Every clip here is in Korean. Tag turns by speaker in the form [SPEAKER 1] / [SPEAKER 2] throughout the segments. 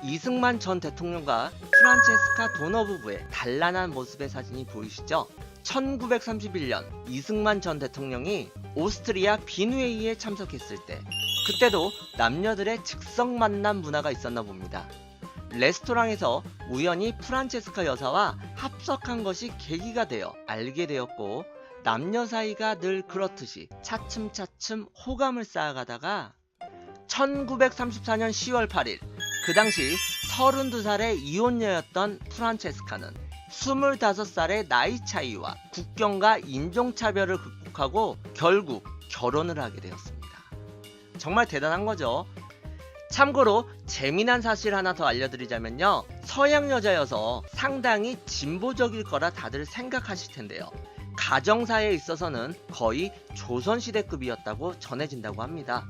[SPEAKER 1] 이승만 전 대통령과 프란체스카 도너 부부의 단란한 모습의 사진이 보이시죠? 1931년 이승만 전 대통령이 오스트리아 빈회의에 참석했을 때, 그때도 남녀들의 즉석 만남 문화가 있었나 봅니다. 레스토랑에서 우연히 프란체스카 여사와 합석한 것이 계기가 되어 알게 되었고, 남녀 사이가 늘 그렇듯이 차츰차츰 호감을 쌓아가다가 1934년 10월 8일, 그 당시 32살의 이혼녀였던 프란체스카는 25살의 나이 차이와 국경과 인종차별을 극복하고 결국 결혼을 하게 되었습니다. 정말 대단한 거죠. 참고로 재미난 사실 하나 더 알려드리자면요, 서양 여자여서 상당히 진보적일 거라 다들 생각하실 텐데요, 가정사에 있어서는 거의 조선시대급이었다고 전해진다고 합니다.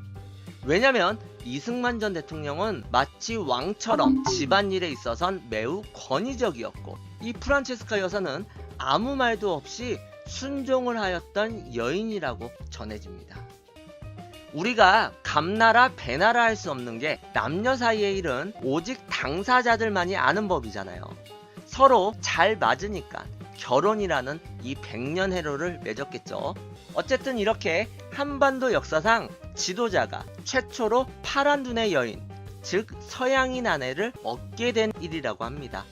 [SPEAKER 1] 왜냐면 이승만 전 대통령은 마치 왕처럼 집안일에 있어선 매우 권위적이었고, 이 프란체스카 여사는 아무 말도 없이 순종을 하였던 여인이라고 전해집니다. 우리가 감나라 배나라 할 수 없는 게, 남녀 사이의 일은 오직 당사자들만이 아는 법이잖아요. 서로 잘 맞으니까 결혼이라는 이 백년해로를 맺었겠죠. 어쨌든 이렇게 한반도 역사상 지도자가 최초로 파란 눈의 여인, 즉 서양인 아내를 얻게 된 일이라고 합니다.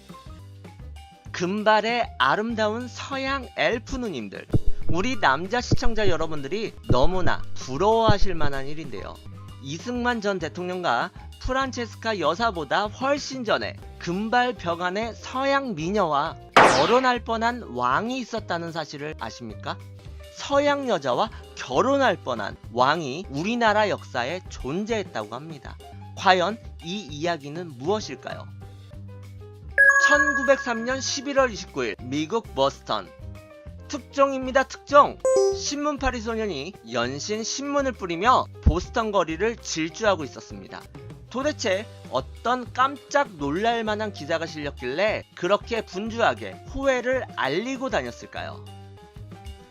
[SPEAKER 1] 금발의 아름다운 서양 엘프 누님들, 우리 남자 시청자 여러분들이 너무나 부러워하실 만한 일인데요, 이승만 전 대통령과 프란체스카 여사보다 훨씬 전에 금발 벽안의 서양 미녀와 결혼할 뻔한 왕이 있었다는 사실을 아십니까? 서양 여자와 결혼할 뻔한 왕이 우리나라 역사에 존재했다고 합니다. 과연 이 이야기는 무엇일까요? 1903년 11월 29일 미국 버스턴. 특종입니다, 특종! 신문파리 소년이 연신 신문을 뿌리며 보스턴 거리를 질주하고 있었습니다. 도대체 어떤 깜짝 놀랄만한 기사가 실렸길래 그렇게 분주하게 호해를 알리고 다녔을까요?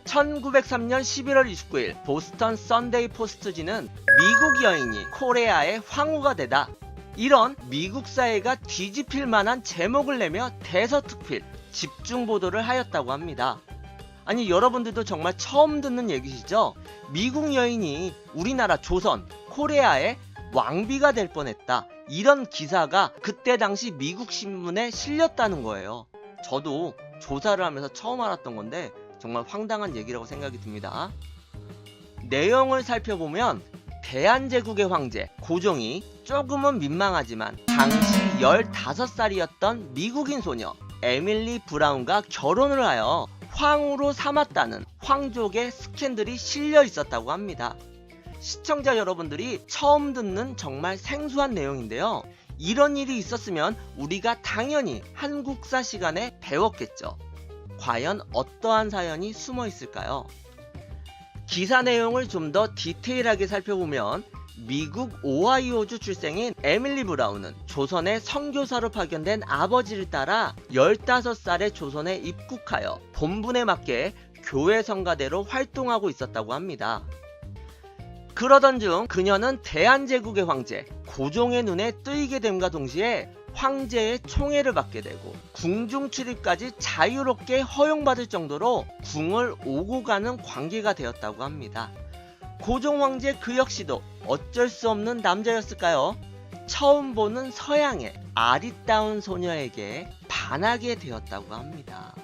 [SPEAKER 1] 1903년 11월 29일 보스턴 선데이 포스트지는 미국 여인이 코레아의 황후가 되다, 이런 미국 사회가 뒤집힐 만한 제목을 내며 대서특필, 집중 보도를 하였다고 합니다. 아니, 여러분들도 정말 처음 듣는 얘기시죠? 미국 여인이 우리나라 조선, 코레아의 왕비가 될 뻔했다, 이런 기사가 그때 당시 미국 신문에 실렸다는 거예요. 저도 조사를 하면서 처음 알았던 건데 정말 황당한 얘기라고 생각이 듭니다. 내용을 살펴보면 대한제국의 황제 고종이 조금은 민망하지만 당시 15살이었던 미국인 소녀 에밀리 브라운과 결혼을 하여 황후로 삼았다는 황족의 스캔들이 실려 있었다고 합니다. 시청자 여러분들이 처음 듣는 정말 생소한 내용인데요, 이런 일이 있었으면 우리가 당연히 한국사 시간에 배웠겠죠. 과연 어떠한 사연이 숨어 있을까요? 기사 내용을 좀 더 디테일하게 살펴보면, 미국 오하이오주 출생인 에밀리 브라운은 조선에 선교사로 파견된 아버지를 따라 15살에 조선에 입국하여 본분에 맞게 교회 성가대로 활동하고 있었다고 합니다. 그러던 중 그녀는 대한제국의 황제 고종의 눈에 뜨이게 됨과 동시에 황제의 총애를 받게 되고 궁중 출입까지 자유롭게 허용받을 정도로 궁을 오고 가는 관계가 되었다고 합니다. 고종 황제 그 역시도 어쩔 수 없는 남자였을까요? 처음 보는 서양의 아리따운 소녀에게 반하게 되었다고 합니다.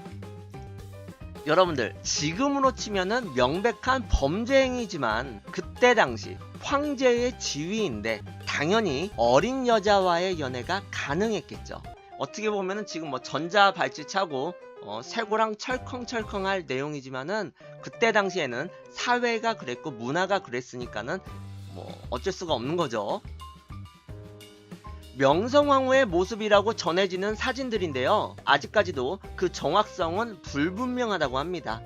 [SPEAKER 1] 여러분들, 지금으로 치면은 명백한 범죄 행위지만 그때 당시 황제의 지위인데 당연히 어린 여자와의 연애가 가능했겠죠. 어떻게 보면은 지금 뭐 전자 발찌 차고 쇠고랑 철컹철컹할 내용이지만은 그때 당시에는 사회가 그랬고 문화가 그랬으니까는 뭐 어쩔 수가 없는 거죠. 명성황후의 모습이라고 전해지는 사진들인데요, 아직까지도 그 정확성은 불분명하다고 합니다.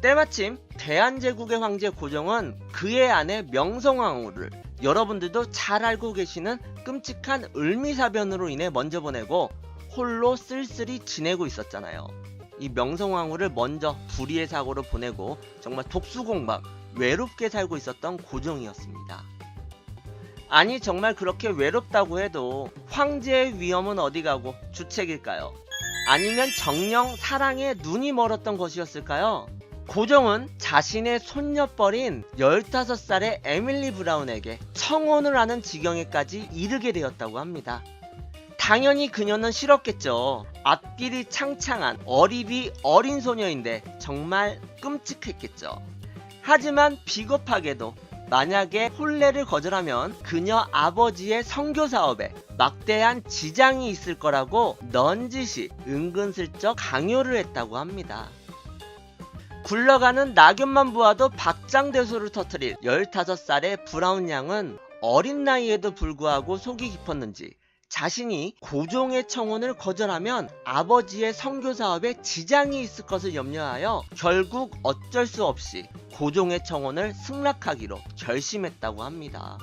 [SPEAKER 1] 때마침 대한제국의 황제 고종은 그의 아내 명성황후를 여러분들도 잘 알고 계시는 끔찍한 을미사변으로 인해 먼저 보내고 홀로 쓸쓸히 지내고 있었잖아요. 이 명성황후를 먼저 불의의 사고로 보내고 정말 독수공방, 외롭게 살고 있었던 고종이었습니다. 아니 정말 그렇게 외롭다고 해도 황제의 위엄은 어디 가고 주책일까요? 아니면 정녕 사랑에 눈이 멀었던 것이었을까요? 고종은 자신의 손녀뻘인 15살의 에밀리 브라운에게 청혼을 하는 지경에까지 이르게 되었다고 합니다. 당연히 그녀는 싫었겠죠. 앞길이 창창한 어리비 어린 소녀인데 정말 끔찍했겠죠. 하지만 비겁하게도 만약에 혼례를 거절하면 그녀 아버지의 선교 사업에 막대한 지장이 있을 거라고 넌지시 은근슬쩍 강요를 했다고 합니다. 굴러가는 낙엽만 보아도 박장대소를 터뜨릴 15살의 브라운 양은 어린 나이에도 불구하고 속이 깊었는지 자신이 고종의 청혼을 거절하면 아버지의 선교 사업에 지장이 있을 것을 염려하여 결국 어쩔 수 없이 고종의 청혼을 승낙하기로 결심했다고 합니다.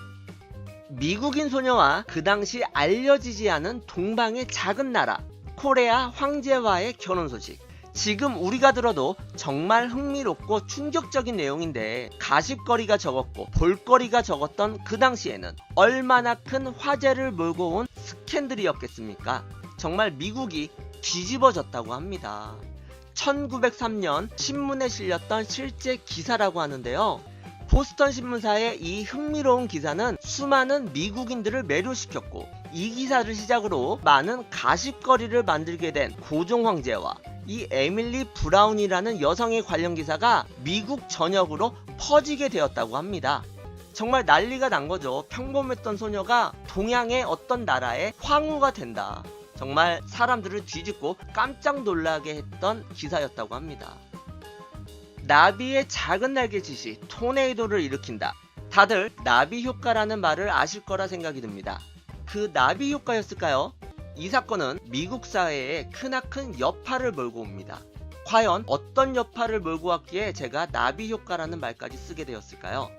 [SPEAKER 1] 미국인 소녀와 그 당시 알려지지 않은 동방의 작은 나라 코레아 황제와의 결혼 소식. 지금 우리가 들어도 정말 흥미롭고 충격적인 내용인데 가십거리가 적었고 볼거리가 적었던 그 당시에는 얼마나 큰 화제를 몰고 온 스캔들이었겠습니까? 정말 미국이 뒤집어졌다고 합니다. 1903년 신문에 실렸던 실제 기사라고 하는데요. 보스턴 신문사의 이 흥미로운 기사는 수많은 미국인들을 매료시켰고 이 기사를 시작으로 많은 가십거리를 만들게 된 고종 황제와 이 에밀리 브라운이라는 여성의 관련 기사가 미국 전역으로 퍼지게 되었다고 합니다. 정말 난리가 난 거죠. 평범했던 소녀가 동양의 어떤 나라의 황후가 된다. 정말 사람들을 뒤집고 깜짝 놀라게 했던 기사였다고 합니다. 나비의 작은 날개짓이 토네이도를 일으킨다. 다들 나비 효과라는 말을 아실 거라 생각이 듭니다. 그 나비 효과였을까요? 이 사건은 미국 사회에 크나큰 여파를 몰고 옵니다. 과연 어떤 여파를 몰고 왔기에 제가 나비 효과라는 말까지 쓰게 되었을까요?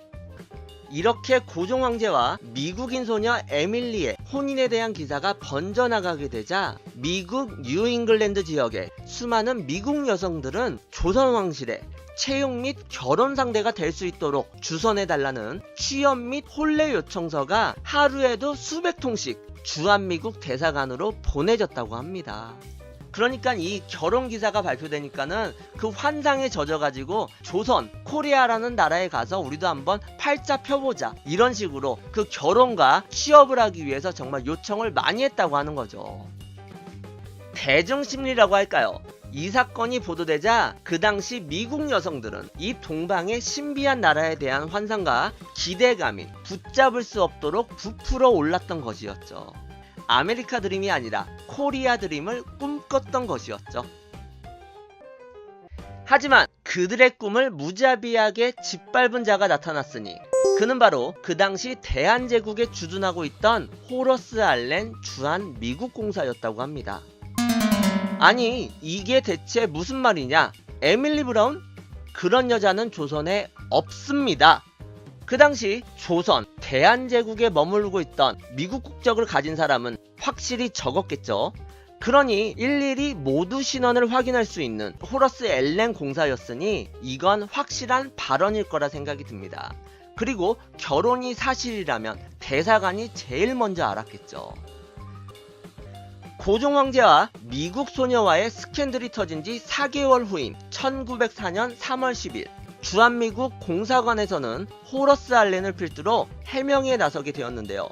[SPEAKER 1] 이렇게 고종 황제와 미국인 소녀 에밀리의 혼인에 대한 기사가 번져나가게 되자 미국 뉴잉글랜드 지역의 수많은 미국 여성들은 조선 왕실의 채용 및 결혼 상대가 될 수 있도록 주선해달라는 취업 및 혼례 요청서가 하루에도 수백 통씩 주한미국 대사관으로 보내졌다고 합니다. 그러니까 이 결혼 기사가 발표되니까는 그 환상에 젖어가지고 조선, 코리아라는 나라에 가서 우리도 한번 팔자 펴보자 이런 식으로 그 결혼과 취업을 하기 위해서 정말 요청을 많이 했다고 하는 거죠. 대중심리라고 할까요? 이 사건이 보도되자 그 당시 미국 여성들은 이 동방의 신비한 나라에 대한 환상과 기대감이 붙잡을 수 없도록 부풀어 올랐던 것이었죠. 아메리카 드림이 아니라 코리아 드림을 꿈꿨던 것이었죠. 하지만 그들의 꿈을 무자비하게 짓밟은 자가 나타났으니 그는 바로 그 당시 대한제국에 주둔하고 있던 호러스 알렌 주한 미국 공사였다고 합니다. 아니 이게 대체 무슨 말이냐? 에밀리 브라운? 그런 여자는 조선에 없습니다. 그 당시 조선, 대한제국에 머무르고 있던 미국 국적을 가진 사람은 확실히 적었겠죠. 그러니 일일이 모두 신원을 확인할 수 있는 호러스 엘렌 공사였으니 이건 확실한 발언일 거라 생각이 듭니다. 그리고 결혼이 사실이라면 대사관이 제일 먼저 알았겠죠. 고종 황제와 미국 소녀와의 스캔들이 터진 지 4개월 후인 1904년 3월 10일 주한미국 공사관에서는 호러스 알렌을 필두로 해명에 나서게 되었는데요.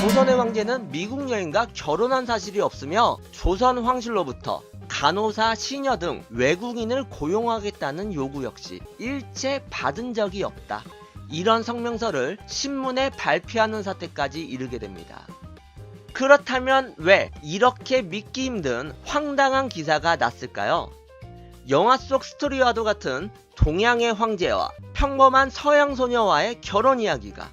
[SPEAKER 1] 조선의 황제는 미국 여인과 결혼한 사실이 없으며 조선 황실로부터 간호사, 시녀 등 외국인을 고용하겠다는 요구 역시 일체 받은 적이 없다. 이런 성명서를 신문에 발표하는 사태까지 이르게 됩니다. 그렇다면 왜 이렇게 믿기 힘든 황당한 기사가 났을까요? 영화 속 스토리와도 같은 동양의 황제와 평범한 서양 소녀와의 결혼 이야기가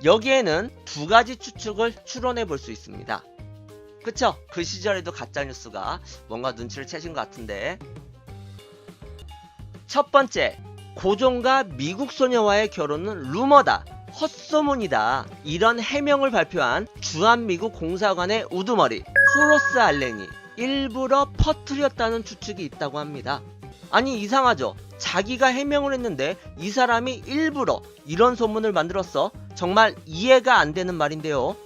[SPEAKER 1] 여기에는 두 가지 추측을 추론해 볼 수 있습니다. 그쵸? 그 시절에도 가짜뉴스가 뭔가 눈치를 채신 것 같은데 첫 번째, 고종과 미국 소녀와의 결혼은 루머다. 헛소문이다. 이런 해명을 발표한 주한미국 공사관의 우두머리 호러스 알렌이 일부러 퍼뜨렸다는 추측이 있다고 합니다. 아니 이상하죠? 자기가 해명을 했는데 이 사람이 일부러 이런 소문을 만들었어? 정말 이해가 안 되는 말인데요.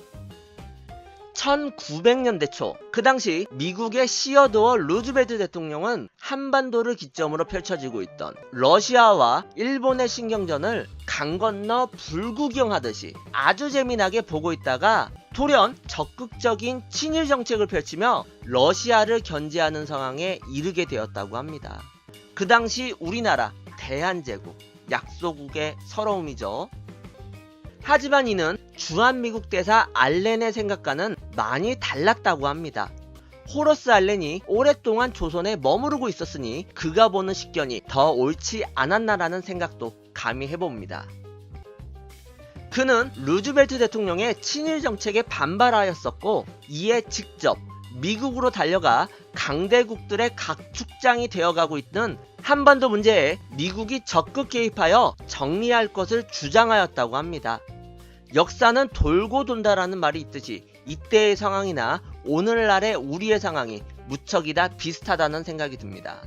[SPEAKER 1] 1900년대 초, 그 당시 미국의 시어도어 루즈벨트 대통령은 한반도를 기점으로 펼쳐지고 있던 러시아와 일본의 신경전을 강 건너 불구경하듯이 아주 재미나게 보고 있다가 돌연 적극적인 친일 정책을 펼치며 러시아를 견제하는 상황에 이르게 되었다고 합니다. 그 당시 우리나라 대한제국, 약소국의 서러움이죠. 하지만 이는 주한미국 대사 알렌의 생각과는 많이 달랐다고 합니다. 호러스 알렌이 오랫동안 조선에 머무르고 있었으니 그가 보는 식견이 더 옳지 않았나라는 생각도 감히 해봅니다. 그는 루즈벨트 대통령의 친일 정책에 반발하였었고 이에 직접 미국으로 달려가 강대국들의 각축장이 되어가고 있는 한반도 문제에 미국이 적극 개입하여 정리할 것을 주장하였다고 합니다. 역사는 돌고 돈다라는 말이 있듯이 이때의 상황이나 오늘날의 우리의 상황이 무척이다 비슷하다는 생각이 듭니다.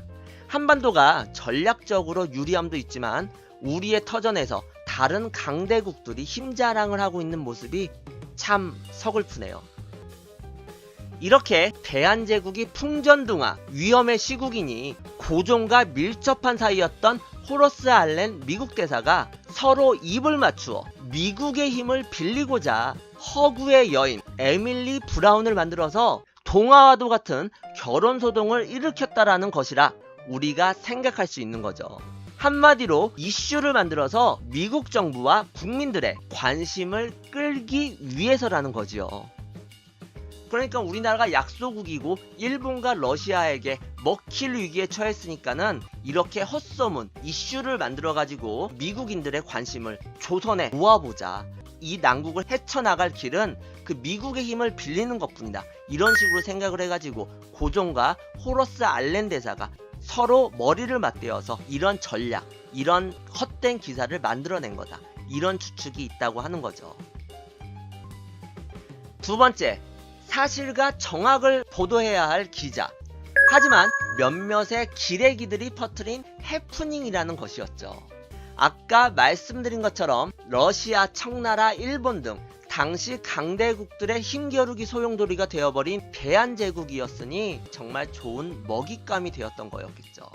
[SPEAKER 1] 한반도가 전략적으로 유리함도 있지만 우리의 터전에서 다른 강대국들이 힘자랑을 하고 있는 모습이 참 서글프네요. 이렇게 대한제국이 풍전등화 위험의 시국이니 고종과 밀접한 사이였던 호러스 알렌 미국 대사가 서로 입을 맞추어 미국의 힘을 빌리고자 허구의 여인 에밀리 브라운을 만들어서 동화와도 같은 결혼소동을 일으켰다라는 것이라 우리가 생각할 수 있는 거죠. 한마디로 이슈를 만들어서 미국 정부와 국민들의 관심을 끌기 위해서라는 거지요. 그러니까 우리나라가 약소국이고 일본과 러시아에게 먹힐 위기에 처했으니까는 이렇게 헛소문, 이슈를 만들어가지고 미국인들의 관심을 조선에 모아보자. 이 난국을 헤쳐나갈 길은 그 미국의 힘을 빌리는 것뿐이다. 이런 식으로 생각을 해가지고 고종과 호러스 알렌 대사가 서로 머리를 맞대어서 이런 전략, 이런 헛된 기사를 만들어낸 거다. 이런 추측이 있다고 하는 거죠. 두 번째, 사실과 정확을 보도해야 할 기자. 하지만 몇몇의 기레기들이 퍼뜨린 해프닝이라는 것이었죠. 아까 말씀드린 것처럼 러시아, 청나라, 일본 등 당시 강대국들의 힘겨루기 소용돌이가 되어버린 대한제국이었으니 정말 좋은 먹잇감이 되었던 거였겠죠.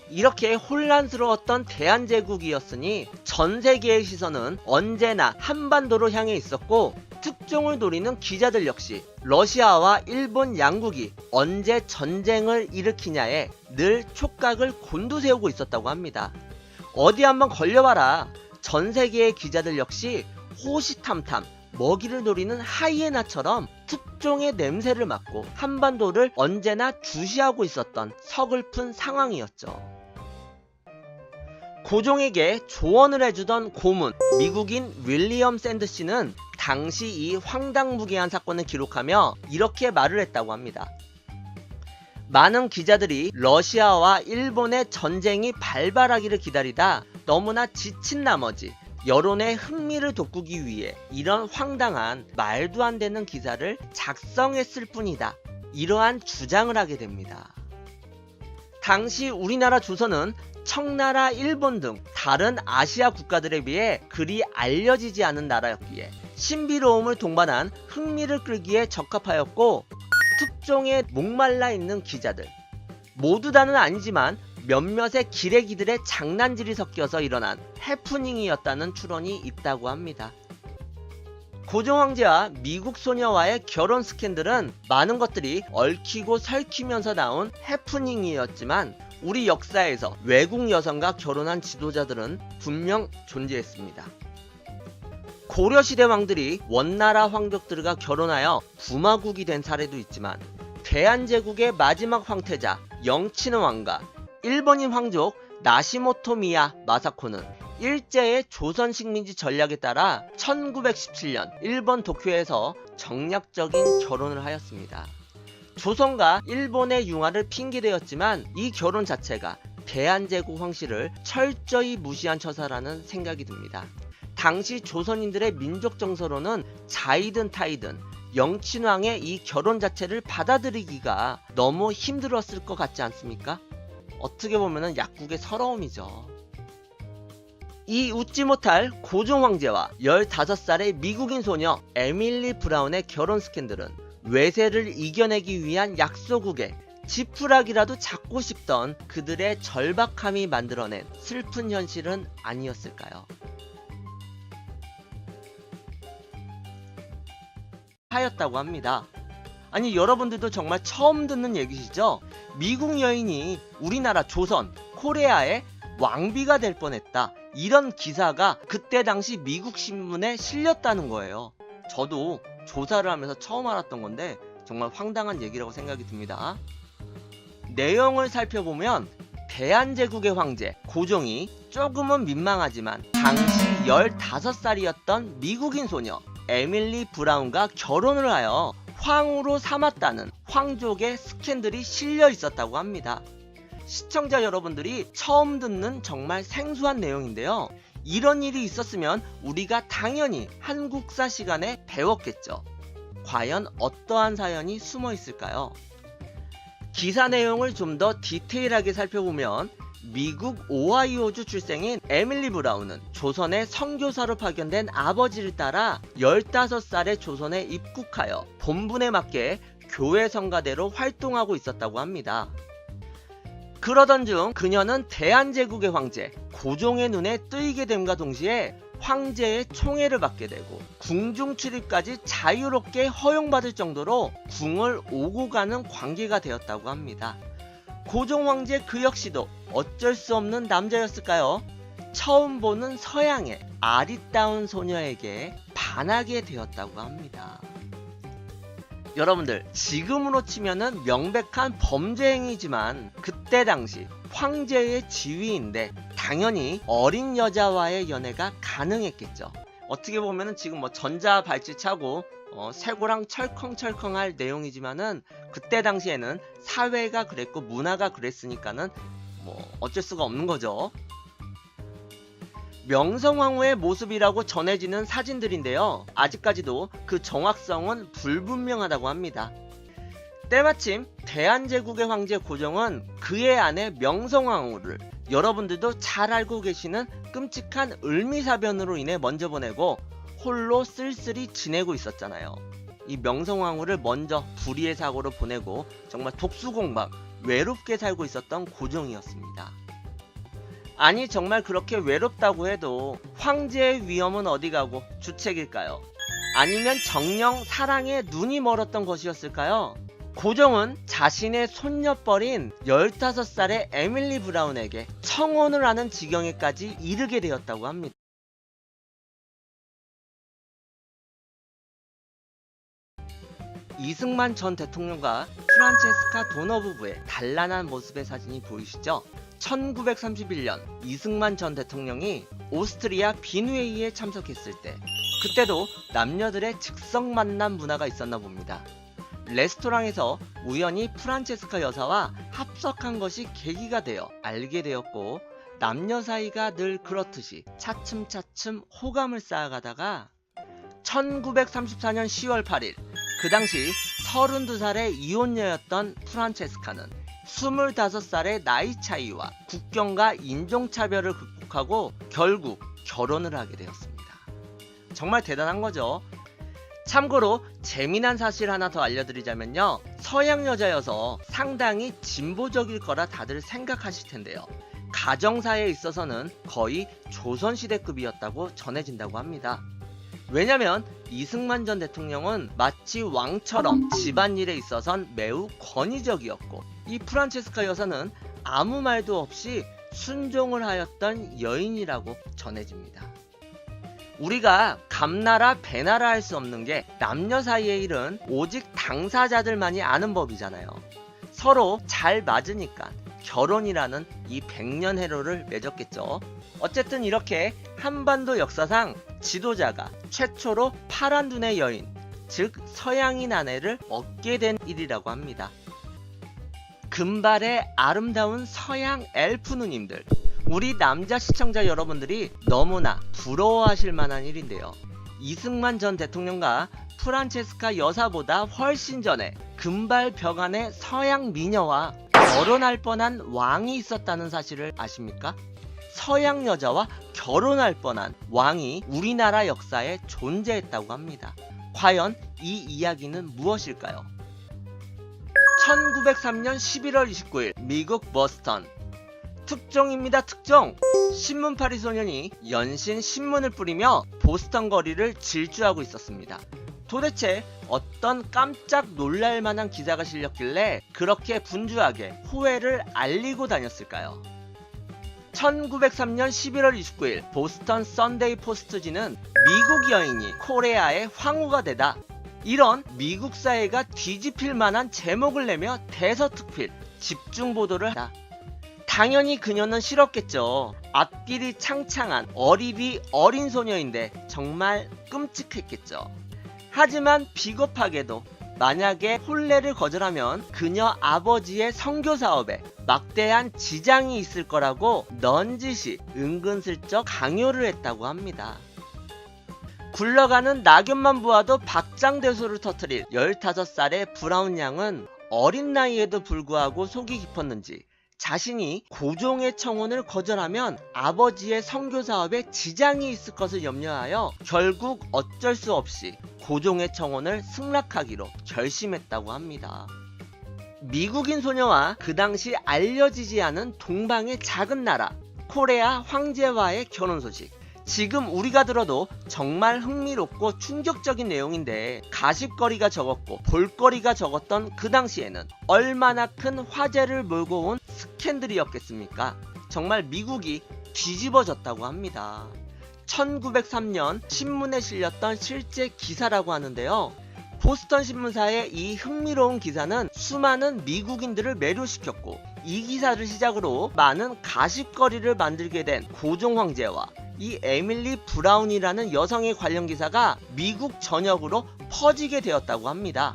[SPEAKER 1] 이렇게 혼란스러웠던 대한제국이었으니 전 세계의 시선은 언제나 한반도로 향해 있었고 특종을 노리는 기자들 역시 러시아와 일본 양국이 언제 전쟁을 일으키냐에 늘 촉각을 곤두세우고 있었다고 합니다. 어디 한번 걸려봐라. 전 세계의 기자들 역시 호시탐탐 먹이를 노리는 하이에나처럼 특종의 냄새를 맡고 한반도를 언제나 주시하고 있었던 서글픈 상황이었죠. 고종에게 조언을 해주던 고문 미국인 윌리엄 샌드씨는 당시 이 황당무계한 사건을 기록하며 이렇게 말을 했다고 합니다. 많은 기자들이 러시아와 일본의 전쟁이 발발하기를 기다리다 너무나 지친 나머지 여론의 흥미를 돋구기 위해 이런 황당한 말도 안 되는 기사를 작성했을 뿐이다. 이러한 주장을 하게 됩니다. 당시 우리나라 조선은 청나라, 일본 등 다른 아시아 국가들에 비해 그리 알려지지 않은 나라였기에 신비로움을 동반한 흥미를 끌기에 적합하였고 특종에 목말라 있는 기자들 모두 다는 아니지만 몇몇의 기레기들의 장난질이 섞여서 일어난 해프닝이었다는 추론이 있다고 합니다. 고종 황제와 미국 소녀와의 결혼 스캔들은 많은 것들이 얽히고 설키면서 나온 해프닝이었지만 우리 역사에서 외국 여성과 결혼한 지도자들은 분명 존재했습니다. 고려시대 왕들이 원나라 황족들과 결혼하여 부마국이 된 사례도 있지만 대한제국의 마지막 황태자 영치는 왕과 일본인 황족 나시모토미야 마사코는 일제의 조선 식민지 전략에 따라 1917년 일본 도쿄에서 정략적인 결혼을 하였습니다. 조선과 일본의 융화를 핑계대었지만 이 결혼 자체가 대한제국 황실을 철저히 무시한 처사라는 생각이 듭니다. 당시 조선인들의 민족 정서로는 자이든 타이든 영친왕의 이 결혼 자체를 받아들이기가 너무 힘들었을 것 같지 않습니까? 어떻게 보면은 약국의 서러움이죠. 이 웃지 못할 고종 황제와 15살의 미국인 소녀 에밀리 브라운의 결혼 스캔들은 외세를 이겨내기 위한 약소국에 지푸라기라도 잡고 싶던 그들의 절박함이 만들어낸 슬픈 현실은 아니었을까요? 하였다고 합니다. 아니, 여러분들도 정말 처음 듣는 얘기시죠? 미국 여인이 우리나라 조선, 코리아의 왕비가 될 뻔했다. 이런 기사가 그때 당시 미국 신문에 실렸다는 거예요. 저도 조사를 하면서 처음 알았던 건데 정말 황당한 얘기라고 생각이 듭니다. 내용을 살펴보면 대한제국의 황제 고종이 조금은 민망하지만 당시 15살이었던 미국인 소녀 에밀리 브라운과 결혼을 하여 황후로 삼았다는 황족의 스캔들이 실려 있었다고 합니다. 시청자 여러분들이 처음 듣는 정말 생소한 내용인데요. 이런 일이 있었으면 우리가 당연히 한국사 시간에 배웠겠죠. 과연 어떠한 사연이 숨어 있을까요? 기사 내용을 좀 더 디테일하게 살펴보면 미국 오하이오주 출생인 에밀리 브라운은 조선에 선교사로 파견된 아버지를 따라 15살에 조선에 입국하여 본분에 맞게 교회 성가대로 활동하고 있었다고 합니다. 그러던 중 그녀는 대한제국의 황제 고종의 눈에 뜨이게 됨과 동시에 황제의 총애를 받게 되고 궁중 출입까지 자유롭게 허용받을 정도로 궁을 오고 가는 관계가 되었다고 합니다. 고종 황제 그 역시도 어쩔 수 없는 남자였을까요? 처음 보는 서양의 아리따운 소녀에게 반하게 되었다고 합니다. 여러분들, 지금으로 치면은 명백한 범죄 행위지만 그때 당시 황제의 지위인데 당연히 어린 여자와의 연애가 가능했겠죠. 어떻게 보면은 지금 뭐 전자 발찌 차고 쇠고랑 철컹철컹할 내용이지만은 그때 당시에는 사회가 그랬고 문화가 그랬으니까는 뭐 어쩔 수가 없는 거죠. 명성황후의 모습이라고 전해지는 사진들인데요. 아직까지도 그 정확성은 불분명하다고 합니다. 때마침 대한제국의 황제 고종은 그의 아내 명성황후를 여러분들도 잘 알고 계시는 끔찍한 을미사변으로 인해 먼저 보내고 홀로 쓸쓸히 지내고 있었잖아요. 이 명성황후를 먼저 불의의 사고로 보내고 정말 독수공방, 외롭게 살고 있었던 고종이었습니다. 아니, 정말 그렇게 외롭다고 해도 황제의 위엄은 어디 가고 주책일까요? 아니면 정녕 사랑에 눈이 멀었던 것이었을까요? 고종은 자신의 손녀뻘인 15살의 에밀리 브라운에게 청혼을 하는 지경에까지 이르게 되었다고 합니다. 이승만 전 대통령과 프란체스카 도너 부부의 단란한 모습의 사진이 보이시죠? 1931년 이승만 전 대통령이 오스트리아 빈회의에 참석했을 때 그때도 남녀들의 즉석 만남 문화가 있었나 봅니다. 레스토랑에서 우연히 프란체스카 여사와 합석한 것이 계기가 되어 알게 되었고 남녀 사이가 늘 그렇듯이 차츰차츰 호감을 쌓아가다가 1934년 10월 8일 그 당시 32살의 이혼녀였던 프란체스카는 25살의 나이 차이와 국경과 인종차별을 극복하고 결국 결혼을 하게 되었습니다. 정말 대단한 거죠. 참고로 재미난 사실 하나 더 알려드리자면요. 서양 여자여서 상당히 진보적일 거라 다들 생각하실 텐데요. 가정사에 있어서는 거의 조선시대급이었다고 전해진다고 합니다. 왜냐면 이승만 전 대통령은 마치 왕처럼 집안일에 있어선 매우 권위적이었고 이 프란체스카 여사는 아무 말도 없이 순종을 하였던 여인이라고 전해집니다. 우리가 감나라 배나라 할 수 없는 게 남녀 사이의 일은 오직 당사자들만이 아는 법이잖아요. 서로 잘 맞으니까 결혼이라는 이 백년해로를 맺었겠죠. 어쨌든 이렇게 한반도 역사상 지도자가 최초로 파란 눈의 여인, 즉 서양인 아내를 얻게 된 일이라고 합니다. 금발의 아름다운 서양 엘프 누님들, 우리 남자 시청자 여러분들이 너무나 부러워하실 만한 일인데요. 이승만 전 대통령과 프란체스카 여사보다 훨씬 전에 금발 벽안의 서양 미녀와 결혼할 뻔한 왕이 있었다는 사실을 아십니까? 서양 여자와 결혼할 뻔한 왕이 우리나라 역사에 존재했다고 합니다. 과연 이 이야기는 무엇일까요? 1903년 11월 29일 미국 버스턴. 특종입니다. 특종! 신문파리 소년이 연신 신문을 뿌리며 보스턴 거리를 질주하고 있었습니다. 도대체 어떤 깜짝 놀랄만한 기사가 실렸길래 그렇게 분주하게 호해를 알리고 다녔을까요? 1903년 11월 29일 보스턴 선데이 포스트지는 미국 여인이 코레아의 황후가 되다. 이런 미국 사회가 뒤집힐 만한 제목을 내며 대서특필 집중 보도를 하다. 당연히 그녀는 싫었겠죠. 앞길이 창창한 어리비 어린 소녀인데 정말 끔찍했겠죠. 하지만 비겁하게도 만약에 혼례를 거절하면 그녀 아버지의 선교 사업에 막대한 지장이 있을 거라고 넌지시 은근슬쩍 강요를 했다고 합니다. 굴러가는 낙엽만 보아도 박장대소를 터뜨릴 15살의 브라운 양은 어린 나이에도 불구하고 속이 깊었는지 자신이 고종의 청혼을 거절하면 아버지의 선교 사업에 지장이 있을 것을 염려하여 결국 어쩔 수 없이 고종의 청혼을 승낙하기로 결심했다고 합니다. 미국인 소녀와 그 당시 알려지지 않은 동방의 작은 나라 코레아 황제와의 결혼 소식. 지금 우리가 들어도 정말 흥미롭고 충격적인 내용인데 가십거리가 적었고 볼거리가 적었던 그 당시에는 얼마나 큰 화제를 몰고 온 스캔들이었겠습니까? 정말 미국이 뒤집어졌다고 합니다. 1903년 신문에 실렸던 실제 기사라고 하는데요. 보스턴 신문사의 이 흥미로운 기사는 수많은 미국인들을 매료시켰고 이 기사를 시작으로 많은 가십거리를 만들게 된 고종 황제와 이 에밀리 브라운이라는 여성의 관련 기사가 미국 전역으로 퍼지게 되었다고 합니다.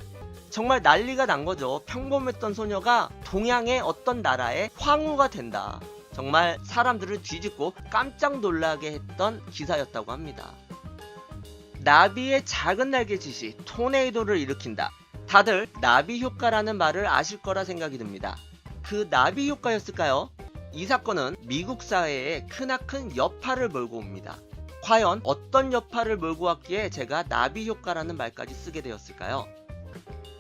[SPEAKER 1] 정말 난리가 난 거죠. 평범했던 소녀가 동양의 어떤 나라의 황후가 된다. 정말 사람들을 뒤집고 깜짝 놀라게 했던 기사였다고 합니다. 나비의 작은 날개짓이 토네이도를 일으킨다. 다들 나비 효과라는 말을 아실 거라 생각이 듭니다. 그 나비 효과였을까요? 이 사건은 미국 사회에 크나큰 여파를 몰고 옵니다. 과연 어떤 여파를 몰고 왔기에 제가 나비 효과라는 말까지 쓰게 되었을까요?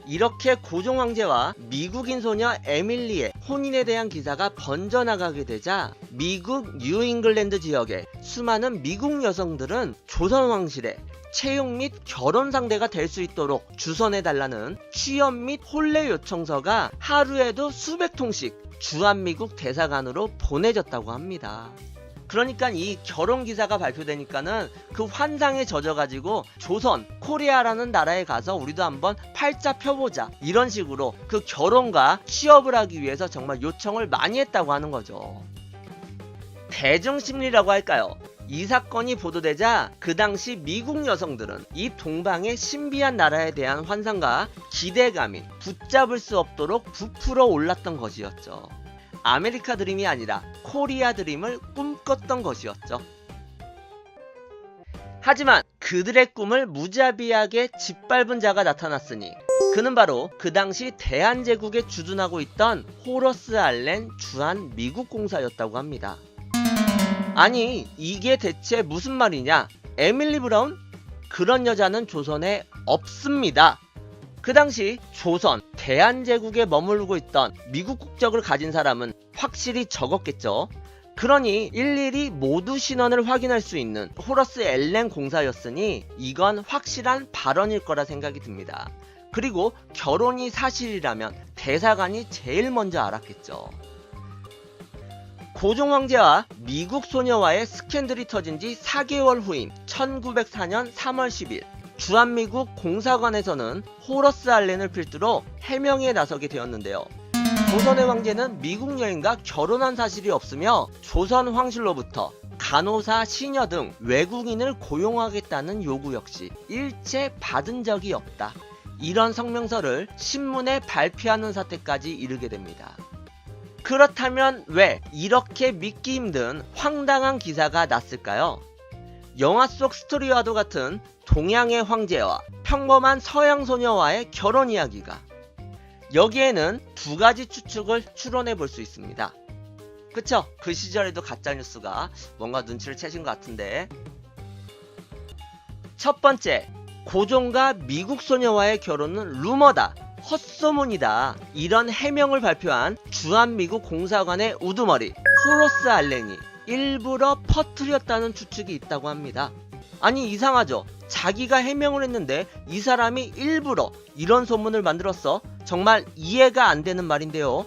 [SPEAKER 1] 이렇게 고종 황제와 미국인 소녀 에밀리의 혼인에 대한 기사가 번져나가게 되자 미국 뉴잉글랜드 지역의 수많은 미국 여성들은 조선 왕실의 채용 및 결혼 상대가 될 수 있도록 주선해달라는 취업 및 혼례 요청서가 하루에도 수백 통씩 주한미국 대사관으로 보내졌다고 합니다. 그러니까 이 결혼 기사가 발표되니까는 그 환상에 젖어가지고 조선, 코리아라는 나라에 가서 우리도 한번 팔자 펴보자 이런 식으로 그 결혼과 취업을 하기 위해서 정말 요청을 많이 했다고 하는 거죠. 대중심리라고 할까요? 이 사건이 보도되자 그 당시 미국 여성들은 이 동방의 신비한 나라에 대한 환상과 기대감이 붙잡을 수 없도록 부풀어 올랐던 것이었죠. 아메리카 드림이 아니라 코리아 드림을 꿈꿨던 것이었죠. 하지만 그들의 꿈을 무자비하게 짓밟은 자가 나타났으니 그는 바로 그 당시 대한제국에 주둔하고 있던 호러스 알렌 주한 미국 공사였다고 합니다. 아니 이게 대체 무슨 말이냐? 에밀리 브라운? 그런 여자는 조선에 없습니다. 그 당시 조선, 대한제국에 머무르고 있던 미국 국적을 가진 사람은 확실히 적었겠죠. 그러니 일일이 모두 신원을 확인할 수 있는 호러스 엘렌 공사였으니 이건 확실한 발언일 거라 생각이 듭니다. 그리고 결혼이 사실이라면 대사관이 제일 먼저 알았겠죠. 고종 황제와 미국 소녀와의 스캔들이 터진 지 4개월 후인 1904년 3월 10일 주한미국 공사관에서는 호러스 알렌을 필두로 해명에 나서게 되었는데요. 조선의 황제는 미국 여인과 결혼한 사실이 없으며 조선 황실로부터 간호사, 시녀 등 외국인을 고용하겠다는 요구 역시 일체 받은 적이 없다. 이런 성명서를 신문에 발표하는 사태까지 이르게 됩니다. 그렇다면 왜 이렇게 믿기 힘든 황당한 기사가 났을까요? 영화 속 스토리와도 같은 동양의 황제와 평범한 서양 소녀와의 결혼 이야기가 여기에는 두 가지 추측을 추론해 볼 수 있습니다. 그쵸? 그 시절에도 가짜뉴스가 뭔가 눈치를 채신 것 같은데, 첫 번째, 고종과 미국 소녀와의 결혼은 루머다, 헛소문이다. 이런 해명을 발표한 주한미국 공사관의 우두머리 호러스 알렌이 일부러 퍼뜨렸다는 추측이 있다고 합니다. 아니, 이상하죠? 자기가 해명을 했는데 이 사람이 일부러 이런 소문을 만들었어? 정말 이해가 안 되는 말인데요.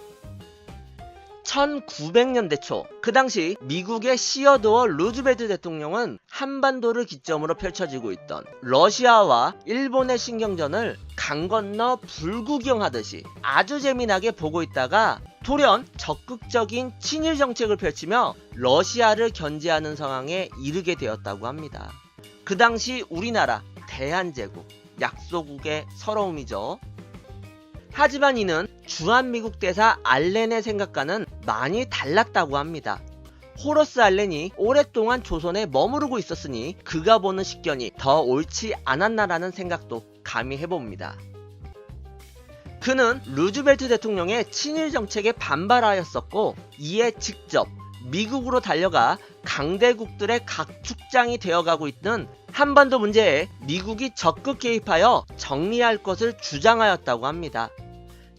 [SPEAKER 1] 1900년대 초, 그 당시 미국의 시어도어 루즈벨트 대통령은 한반도를 기점으로 펼쳐지고 있던 러시아와 일본의 신경전을 강 건너 불구경하듯이 아주 재미나게 보고 있다가 돌연 적극적인 친일 정책을 펼치며 러시아를 견제하는 상황에 이르게 되었다고 합니다. 그 당시 우리나라 대한제국, 약소국의 서러움이죠. 하지만 이는 주한미국 대사 알렌의 생각과는 많이 달랐다고 합니다. 호러스 알렌이 오랫동안 조선에 머무르고 있었으니 그가 보는 식견이 더 옳지 않았나라는 생각도 감히 해봅니다. 그는 루즈벨트 대통령의 친일 정책에 반발하였었고, 이에 직접 미국으로 달려가 강대국들의 각축장이 되어가고 있는 한반도 문제에 미국이 적극 개입하여 정리할 것을 주장하였다고 합니다.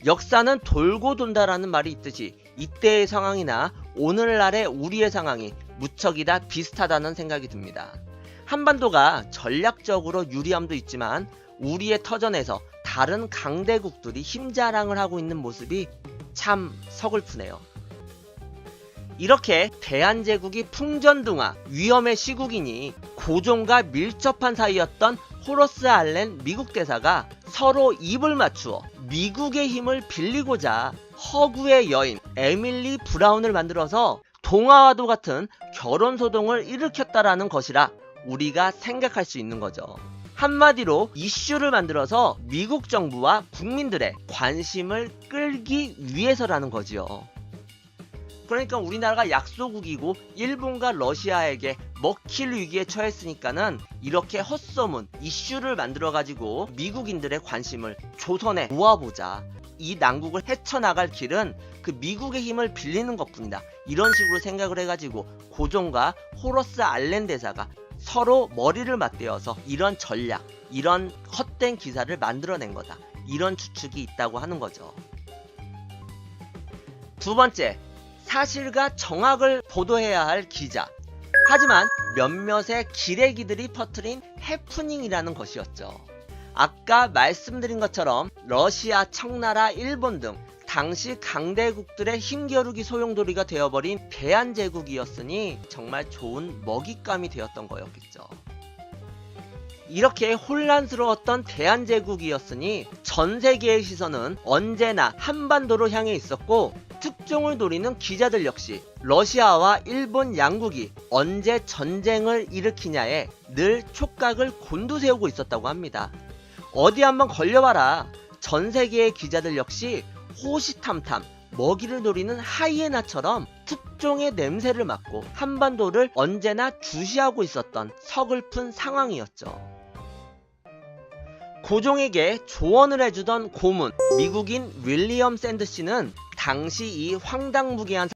[SPEAKER 1] 역사는 돌고 돈다라는 말이 있듯이 이때의 상황이나 오늘날의 우리의 상황이 무척이다 비슷하다는 생각이 듭니다. 한반도가 전략적으로 유리함도 있지만 우리의 터전에서 다른 강대국들이 힘자랑을 하고 있는 모습이 참 서글프네요. 이렇게 대한제국이 풍전등화, 위험의 시국이니 고종과 밀접한 사이였던 호러스 알렌 미국 대사가 서로 입을 맞추어 미국의 힘을 빌리고자 허구의 여인 에밀리 브라운을 만들어서 동화와도 같은 결혼소동을 일으켰다라는 것이라 우리가 생각할 수 있는 거죠. 한마디로 이슈를 만들어서 미국 정부와 국민들의 관심을 끌기 위해서라는 거지요. 그러니까 우리나라가 약소국이고 일본과 러시아에게 먹힐 위기에 처했으니까는 이렇게 헛소문, 이슈를 만들어가지고 미국인들의 관심을 조선에 모아보자. 이 난국을 헤쳐나갈 길은 그 미국의 힘을 빌리는 것뿐이다. 이런 식으로 생각을 해가지고 고종과 호러스 알렌 대사가 서로 머리를 맞대어서 이런 전략, 이런 헛된 기사를 만들어낸 거다. 이런 추측이 있다고 하는 거죠. 두 번째, 사실과 정확을 보도해야 할 기자. 하지만 몇몇의 기레기들이 퍼뜨린 해프닝이라는 것이었죠. 아까 말씀드린 것처럼 러시아, 청나라, 일본 등 당시 강대국들의 힘겨루기 소용돌이가 되어버린 대한제국이었으니 정말 좋은 먹잇감이 되었던 거였겠죠. 이렇게 혼란스러웠던 대한제국이었으니 전 세계의 시선은 언제나 한반도로 향해 있었고, 특종을 노리는 기자들 역시 러시아와 일본 양국이 언제 전쟁을 일으키냐에 늘 촉각을 곤두세우고 있었다고 합니다. 어디 한번 걸려봐라. 전 세계의 기자들 역시 호시탐탐 먹이를 노리는 하이에나처럼 특종의 냄새를 맡고 한반도를 언제나 주시하고 있었던 서글픈 상황이었죠. 고종에게 조언을 해주던 고문 미국인 윌리엄 샌드 씨는 당시 이 황당무계한